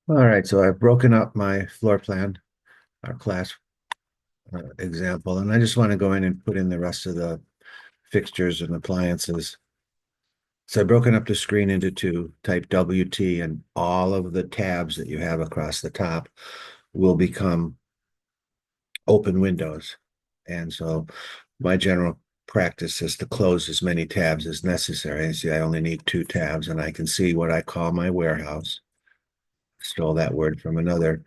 All right, so I've broken up my floor plan, our class example, and I just want to go in and put in the rest of the fixtures and appliances. So I've broken up the screen into two, type WT, and all of the tabs that you have across the top will become open windows. And so my general practice is to close as many tabs as necessary. See, I only need two tabs, and I can see what I call my warehouse. Stole that word from another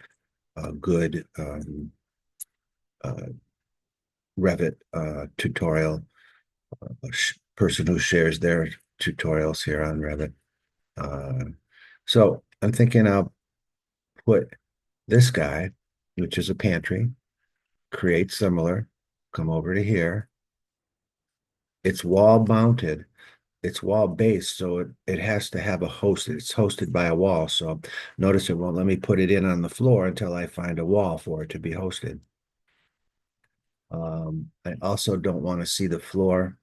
good uh, Revit tutorial, person who shares their tutorials here on Revit. So I'm thinking I'll put this guy, which is a pantry, create similar, come over to here. It's wall mounted, it's wall based, so it has to have a host. It's hosted by a wall. So notice it won't let me put it in on the floor until I find a wall for it to be hosted. I also don't want to see the floor.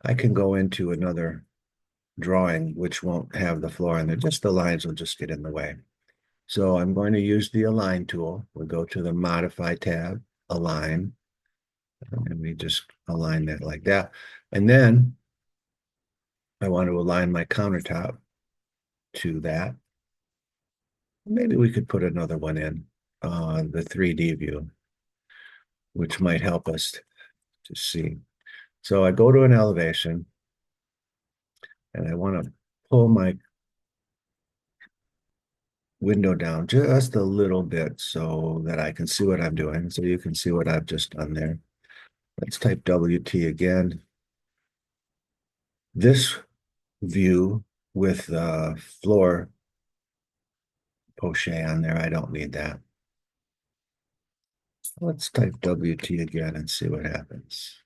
I can go into another drawing, which won't have the floor in there. Just the lines will just get in the way. So I'm going to use the Align tool. We'll go to the Modify tab, Align, and we just align that like that. And then I want to align my countertop to that. Maybe we could put another one in, the 3D view, which might help us to see. So I go to an elevation, and I want to pull my window down just a little bit so that I can see what I'm doing. So you can see what I've just done there. Let's type WT again. This view with the floor poche on there, I don't need that. Let's type WT again and see what happens.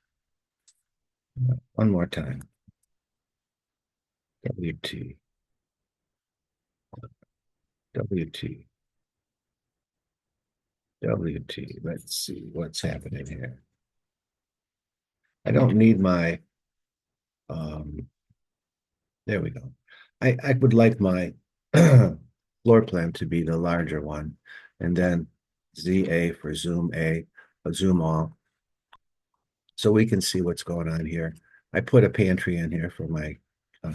One more time. WT, WT, WT. Let's see what's happening here. I don't need my, um, there we go. I would like my floor plan to be the larger one, and then ZA for zoom zoom all, so we can see what's going on here. I put a pantry in here for my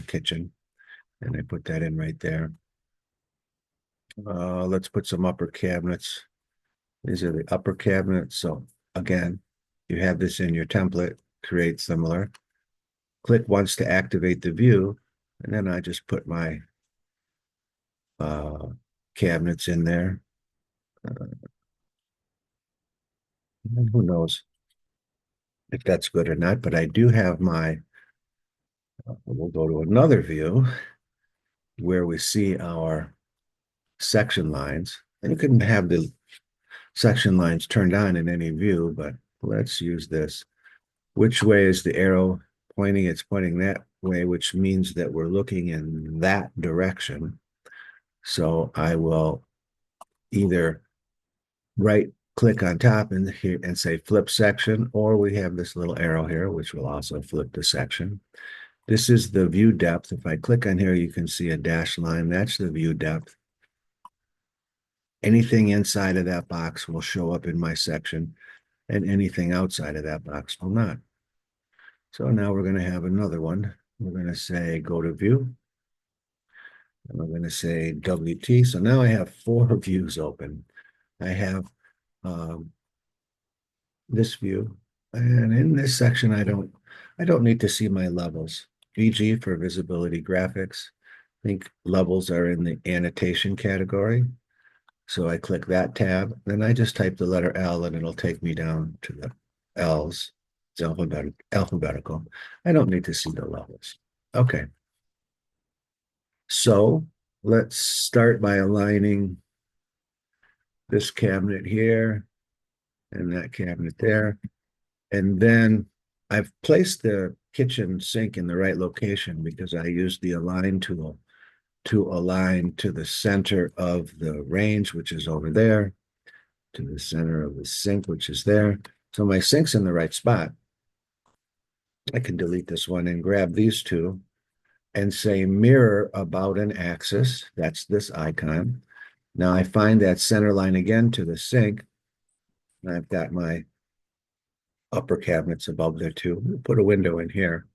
kitchen, and I put that in right there. Let's put some upper cabinets. These are the upper cabinets. So again, you have this in your template, create similar. Click once to activate the view, and then I just put my uh, cabinets in there. Uh, who knows if that's good or not, but I do have my, we'll go to another view where we see our section lines. And you can have the section lines turned on in any view, but let's use this. Which way is the arrow pointing? It's pointing that way, which means that we're looking in that direction. So I will either right click on top and here and say flip section, or we have this little arrow here, which will also flip the section. This is the view depth. If I click on here, you can see a dashed line. That's the view depth. Anything inside of that box will show up in my section, and anything outside of that box will not. So now we're going to have another one. We're going to say go to view, and we're going to say WT. So now I have four views open. I have this view, and in this section, I don't need to see my levels. VG for visibility graphics. I think levels are in the annotation category. So I click that tab, then I just type the letter L and it'll take me down to the L's. It's alphabetical. I don't need to see the levels. Okay. So let's start by aligning this cabinet here and that cabinet there. And then I've placed the kitchen sink in the right location because I used the align tool to align to the center of the range, which is over there, to the center of the sink, which is there. So my sink's in the right spot. I can delete this one and grab these two and say mirror about an axis. That's this icon. Now I find that center line again to the sink. And I've got my upper cabinets above there too. We'll put a window in here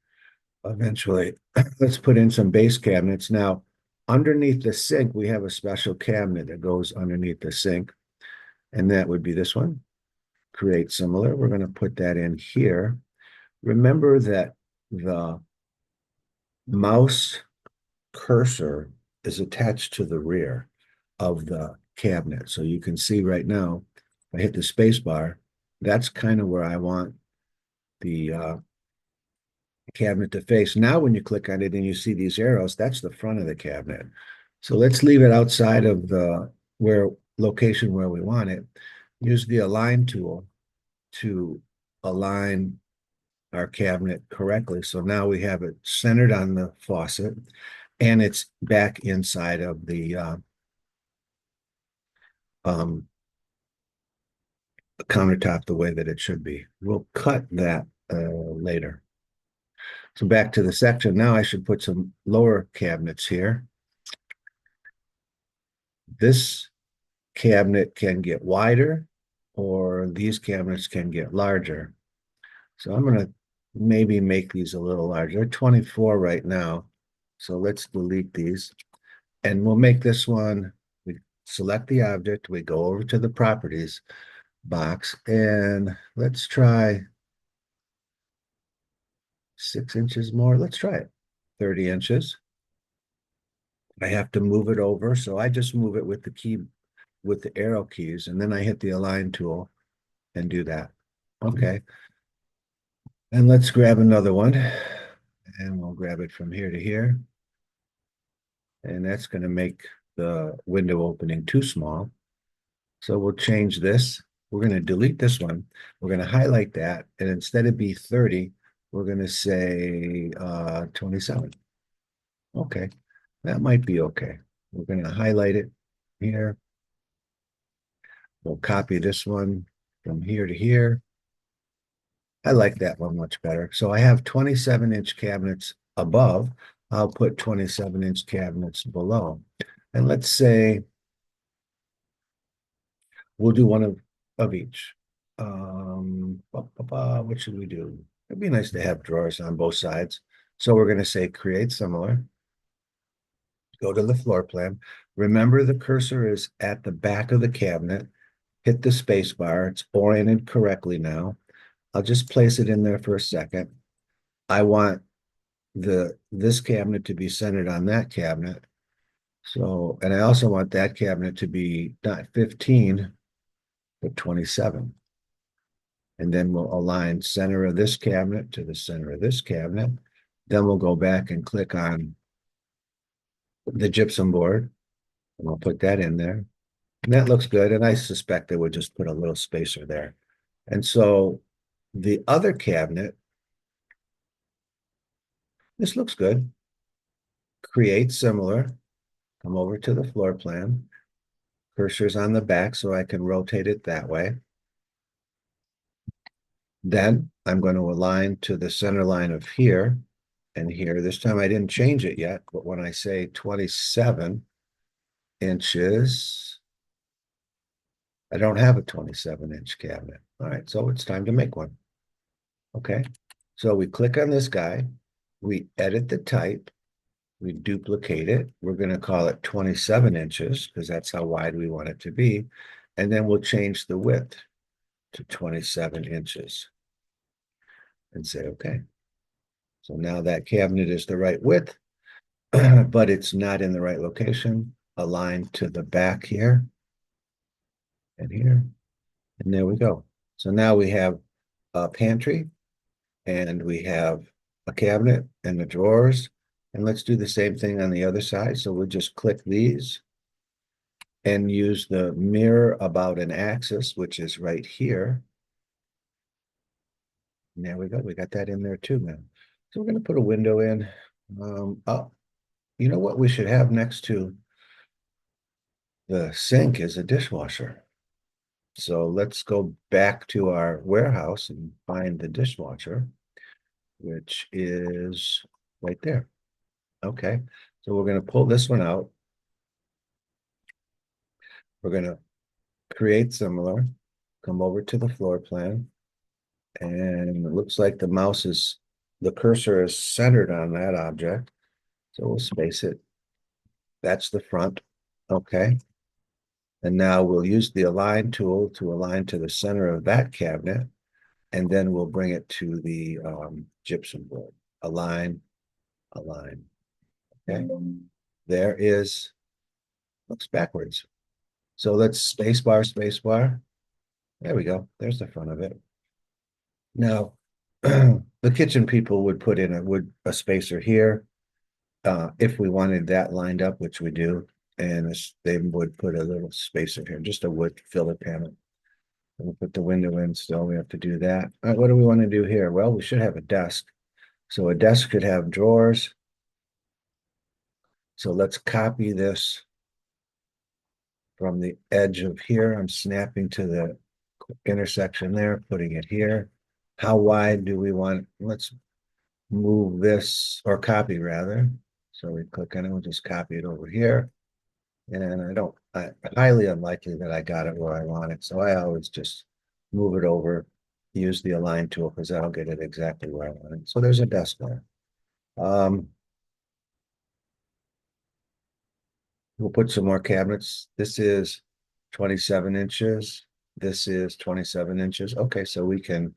eventually. Let's put in some base cabinets. Now, underneath the sink, we have a special cabinet that goes underneath the sink, and that would be this one. Create similar. We're going to put that in here. Remember that the mouse cursor is attached to the rear of the cabinet. So you can see right now, if I hit the space bar, that's kind of where I want the cabinet to face. Now, when you click on it and you see these arrows, that's the front of the cabinet. So let's leave it outside of the where location where we want it. Use the align tool to align our cabinet correctly. So now we have it centered on the faucet and it's back inside of the countertop the way that it should be. We'll cut that later. So back to the section. Now I should put some lower cabinets here. This cabinet can get wider or these cabinets can get larger. So I'm going to maybe make these a little larger. They're 24 right now. So let's delete these. And we'll make this one, we select the object, we go over to the properties box, and let's try 6 inches more. Let's try it. 30 inches. I have to move it over. So I just move it with the key, with the arrow keys, and then I hit the align tool and do that. Okay. And let's grab another one. And we'll grab it from here to here. And that's going to make the window opening too small. So we'll change this. We're going to delete this one. We're going to highlight that. And instead of be 30, we're going to say 27. Okay. That might be okay. We're going to highlight it here. We'll copy this one from here to here. I like that one much better. So I have 27-inch cabinets above. I'll put 27-inch cabinets below. And let's say we'll do one of each. What should we do? It'd be nice to have drawers on both sides. So we're going to say create similar. Go to the floor plan. Remember the cursor is at the back of the cabinet. Hit the space bar. It's oriented correctly now. I'll just place it in there for a second. I want this cabinet to be centered on that cabinet. So, and I also want that cabinet to be not 15, but 27. And then we'll align center of this cabinet to the center of this cabinet. Then we'll go back and click on the gypsum board, and we'll put that in there. And that looks good. And I suspect they would just put a little spacer there. And so the other cabinet, this looks good. Create similar. Come over to the floor plan. Cursor's on the back, so I can rotate it that way. Then I'm going to align to the center line of here and here. This time I didn't change it yet, but when I say 27 inches, I don't have a 27-inch cabinet. All right, so it's time to make one. Okay, so we click on this guy, we edit the type, we duplicate it. We're going to call it 27 inches because that's how wide we want it to be. And then we'll change the width to 27 inches and say, okay. So now that cabinet is the right width, but it's not in the right location. Align to the back here and here. And there we go. So now we have a pantry and we have a cabinet and the drawers. And let's do the same thing on the other side. So we'll just click these and use the mirror about an axis, which is right here. And there we go. We got that in there too, man. So we're going to put a window in. Oh, you know what we should have next to the sink is a dishwasher. So let's go back to our warehouse and find the dishwasher, which is right there. Okay, so we're going to pull this one out. We're gonna create similar, come over to the floor plan, and it looks like the cursor is centered on that object. So we'll space it. That's the front. Okay. And now we'll use the align tool to align to the center of that cabinet, and then we'll bring it to the gypsum board. Align, align. Okay. There is, looks backwards. So let's space bar, space bar. There we go. There's the front of it. Now, the kitchen people would put in a spacer here if we wanted that lined up, which we do, and they would put a little spacer here, just a wood filler panel. And we'll put the window in still. We have to do that. All right, what do we want to do here? Well, we should have a desk. So a desk could have drawers. So let's copy this from the edge of here. I'm snapping to the intersection there, putting it here. How wide do we want? Let's move this or copy rather. So we click on it, we'll just copy it over here. And highly unlikely that I got it where I want it. So I always just move it over, use the align tool because that'll get it exactly where I want it. So there's a desk there. We'll put some more cabinets. This is 27 inches. This is 27 inches. Okay, so we can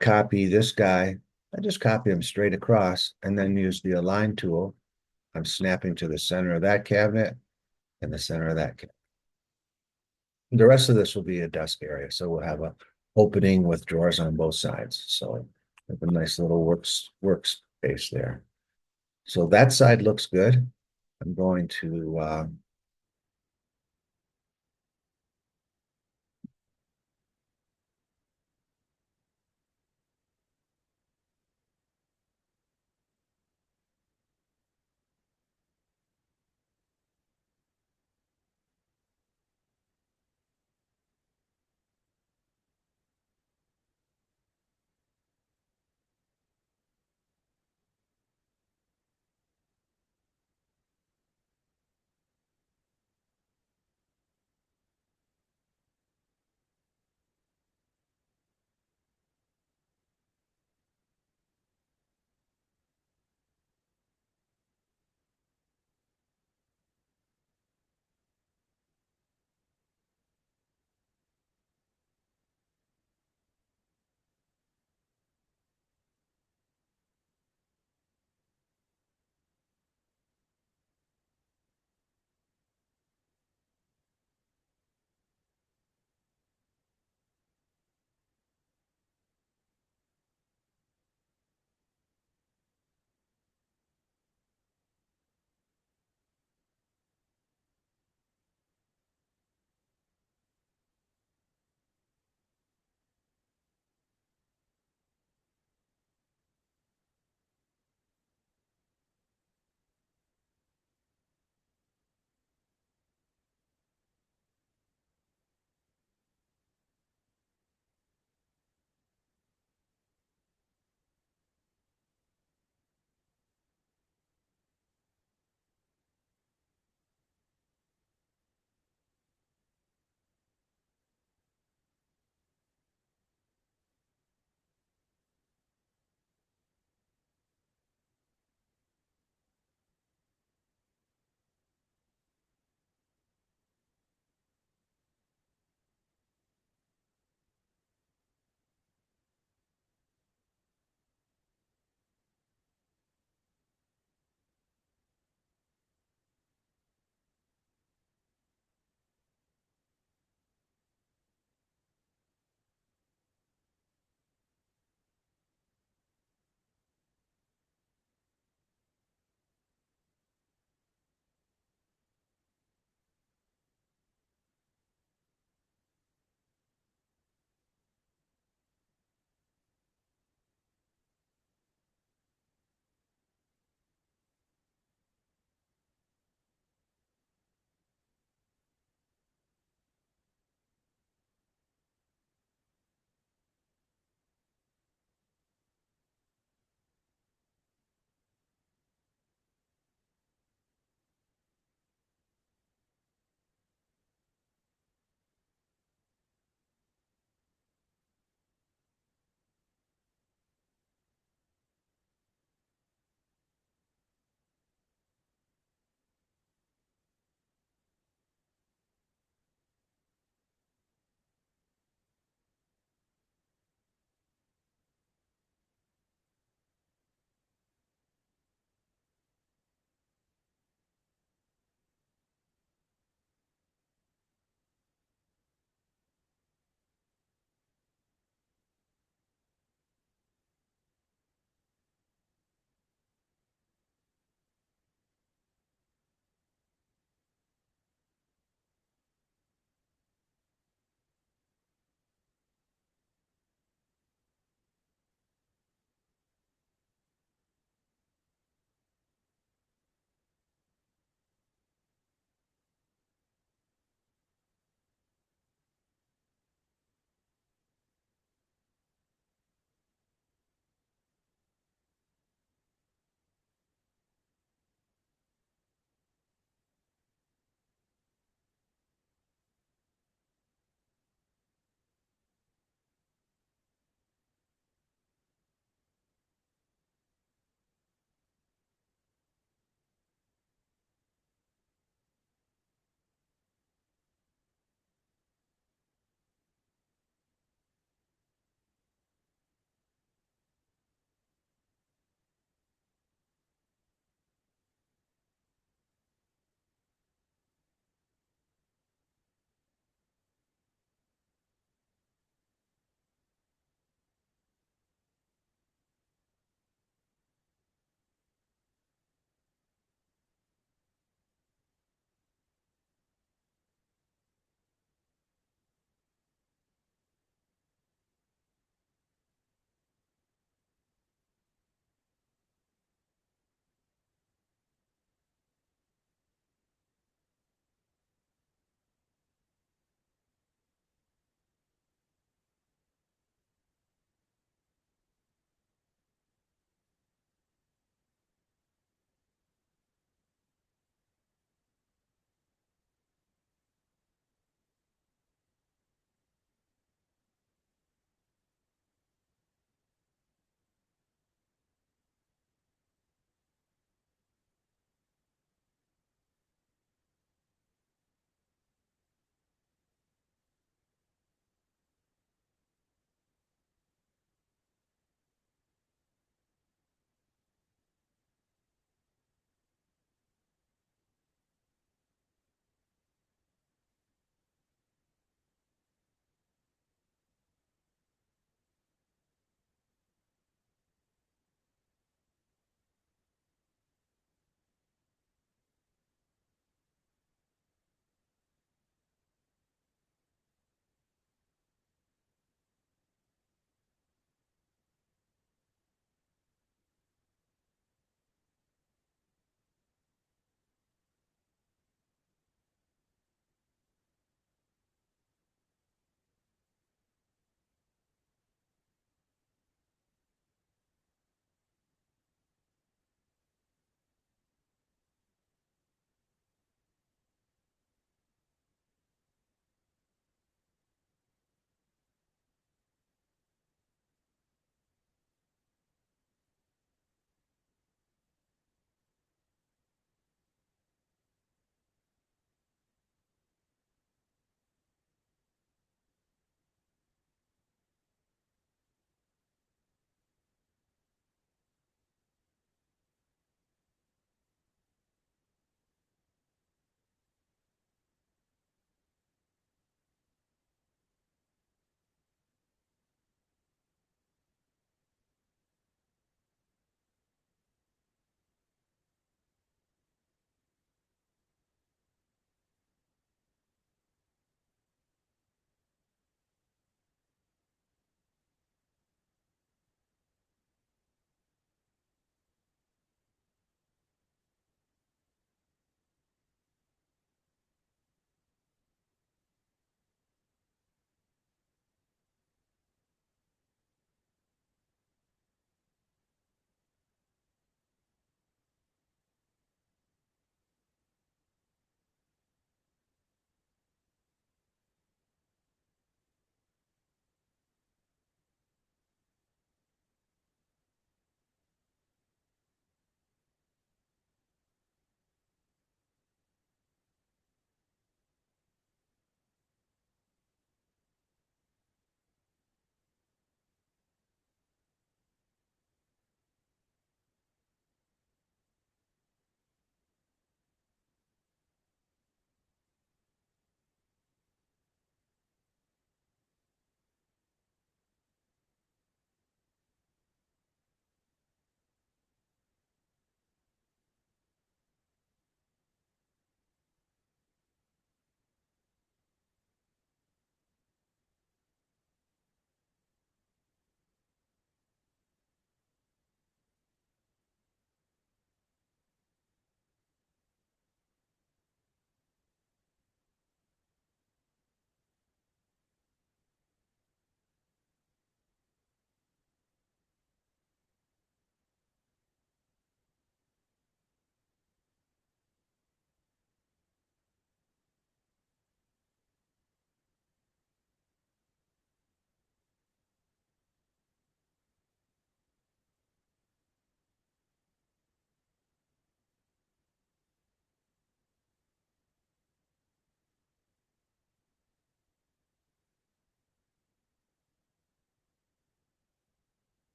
copy this guy. I just copy him straight across and then use the align tool. I'm snapping to the center of that cabinet and the center of that cabinet. The rest of this will be a desk area. So we'll have a opening with drawers on both sides. So have a nice little workspace there. So that side looks good. I'm going to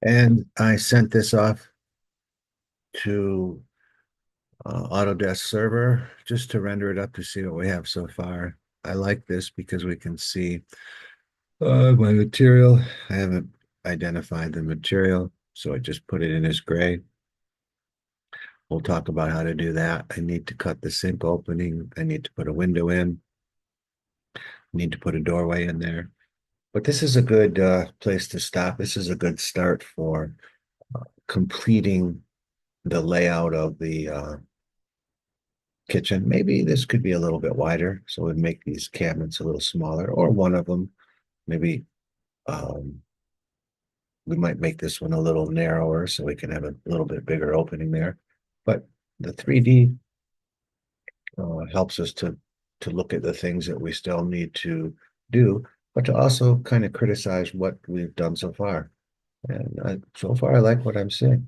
And I sent this off to Autodesk server just to render it up to see what we have so far. I like this because we can see my material. I haven't identified the material, so I just put it in as gray. We'll talk about how to do that. I need to cut the sink opening. I need to put a window in. I need to put a doorway in there. But this is a good place to stop. This is a good start for completing the layout of the kitchen. Maybe this could be a little bit wider, so we'd make these cabinets a little smaller, or one of them. Maybe um, we might make this one a little narrower so we can have a little bit bigger opening there. But the 3D helps us to look at the things that we still need to do, but to also kind of criticize what we've done so far. And so far, I like what I'm seeing.